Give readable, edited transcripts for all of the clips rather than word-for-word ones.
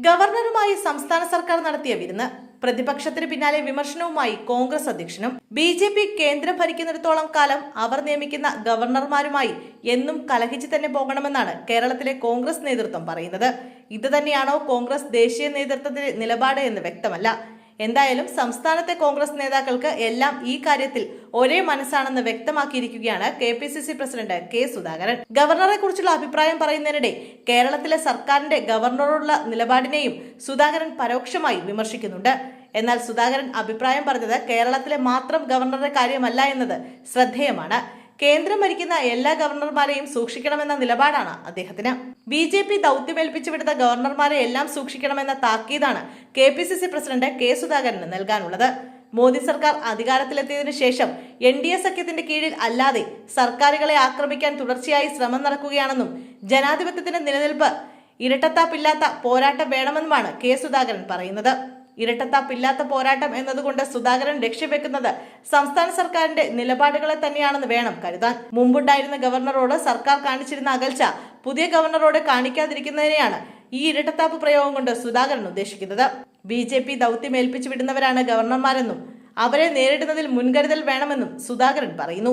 ഗവർണറുമായി സംസ്ഥാന സർക്കാർ നടത്തിയ വിരുന്ന്. പ്രതിപക്ഷത്തിന് പിന്നാലെ വിമർശനവുമായി കോൺഗ്രസ് അധ്യക്ഷനും. ബി.ജെ.പി. കേന്ദ്രം ഭരിക്കുന്നിടത്തോളം കാലം അവർ നിയമിക്കുന്ന ഗവർണർമാരുമായി എന്നും കലഹിച്ച് തന്നെ പോകണമെന്നാണ് കേരളത്തിലെ കോൺഗ്രസ് നേതൃത്വം പറയുന്നത്. ഇതുതന്നെയാണോ കോൺഗ്രസ് ദേശീയ നേതൃത്വത്തിന്റെ നിലപാട് എന്ന് വ്യക്തമല്ല. എന്തായാലും സംസ്ഥാനത്തെ കോൺഗ്രസ് നേതാക്കൾക്ക് എല്ലാം ഈ കാര്യത്തിൽ ഒരേ മനസ്സാണെന്ന് വ്യക്തമാക്കിയിരിക്കുകയാണ് കെ.പി.സി.സി. പ്രസിഡന്റ് കെ. സുധാകരൻ. ഗവർണറെ കുറിച്ചുള്ള അഭിപ്രായം പറയുന്നതിനിടെ കേരളത്തിലെ സർക്കാരിന്റെ ഗവർണറോടുള്ള നിലപാടിനെയും സുധാകരൻ പരോക്ഷമായി വിമർശിക്കുന്നുണ്ട്. എന്നാൽ സുധാകരൻ അഭിപ്രായം പറഞ്ഞത് കേരളത്തിലെ മാത്രം ഗവർണറുടെ കാര്യമല്ല എന്നത് ശ്രദ്ധേയമാണ്. കേന്ദ്രം ഭരിക്കുന്ന എല്ലാ ഗവർണർമാരെയും സൂക്ഷിക്കണമെന്ന നിലപാടാണ് അദ്ദേഹത്തിന്. ബി.ജെ.പി. ദൗത്യമേൽപ്പിച്ചു വിടുന്ന ഗവർണർമാരെ എല്ലാം സൂക്ഷിക്കണമെന്ന താക്കീതാണ് കെ.പി.സി.സി. പ്രസിഡന്റ് കെ. സുധാകരന് നൽകാനുള്ളത്. മോദി സർക്കാർ അധികാരത്തിലെത്തിയതിനു ശേഷം എൻ.ഡി.എ സഖ്യത്തിന്റെ കീഴിൽ അല്ലാതെ സർക്കാരുകളെ ആക്രമിക്കാൻ തുടർച്ചയായി ശ്രമം നടക്കുകയാണെന്നും ജനാധിപത്യത്തിന്റെ നിലനിൽപ്പ് ഇരട്ടത്താപ്പില്ലാത്ത പോരാട്ടം വേണമെന്നുമാണ് കെ. സുധാകരൻ പറയുന്നത്. ഇരട്ടത്താപ്പില്ലാത്ത പോരാട്ടം എന്നതുകൊണ്ട് സുധാകരൻ ലക്ഷ്യവെക്കുന്നത് സംസ്ഥാന സർക്കാരിന്റെ നിലപാടുകളെ തന്നെയാണെന്ന് വേണം കരുതാൻ. മുമ്പുണ്ടായിരുന്ന ഗവർണറോട് സർക്കാർ കാണിച്ചിരുന്ന അകൽച്ച പുതിയ ഗവർണറോട് കാണിക്കാതിരിക്കുന്നതിനെയാണ് ഈ ഇരട്ടത്താപ്പ് പ്രയോഗം കൊണ്ട് സുധാകരൻ ഉദ്ദേശിക്കുന്നത്. ബി.ജെ.പി. ദൗത്യം ഏൽപ്പിച്ചു വിടുന്നവരാണ് ഗവർണർമാരെന്നും അവരെ നേരിടുന്നതിൽ മുൻകരുതൽ വേണമെന്നും സുധാകരൻ പറയുന്നു.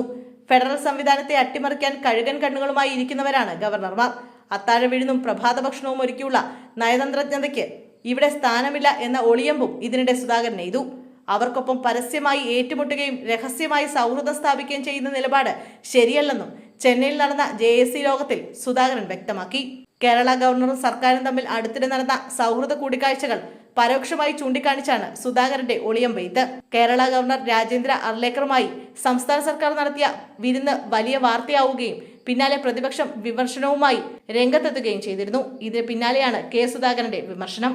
ഫെഡറൽ സംവിധാനത്തെ അട്ടിമറിക്കാൻ കഴുകൻ കണ്ണുകളുമായി ഇരിക്കുന്നവരാണ് ഗവർണർമാർ. അത്താഴ വിഴുന്നും പ്രഭാത ഭക്ഷണവും ഒരുക്കിയുള്ള നയതന്ത്രജ്ഞതയ്ക്ക് ഇവിടെ സ്ഥാനമില്ല എന്ന ഒളിയമ്പും ഇതിനിടെ സുധാകരൻ എയ്തു. അവർക്കൊപ്പം പരസ്യമായി ഏറ്റുമുട്ടുകയും രഹസ്യമായി സൗഹൃദം സ്ഥാപിക്കുകയും ചെയ്യുന്ന നിലപാട് ശരിയല്ലെന്നും ചെന്നൈയിൽ നടന്ന ജെ.എ.സി. യോഗത്തിൽ സുധാകരൻ വ്യക്തമാക്കി. കേരള ഗവർണറും സർക്കാരും തമ്മിൽ അടുത്തിടെ നടന്ന സൗഹൃദ കൂടിക്കാഴ്ചകൾ പരോക്ഷമായി ചൂണ്ടിക്കാണിച്ചാണ് സുധാകരന്റെ ഒളിയമ്പെയ്ത്ത്. കേരള ഗവർണർ രാജേന്ദ്ര അർലേക്കറുമായി സംസ്ഥാന സർക്കാർ നടത്തിയ വിരുന്ന് വലിയ വാർത്തയാവുകയും പിന്നാലെ പ്രതിപക്ഷം വിമർശനവുമായി രംഗത്തെത്തുകയും ചെയ്തിരുന്നു. ഇതിന് പിന്നാലെയാണ് കെ. സുധാകരന്റെ വിമർശനം.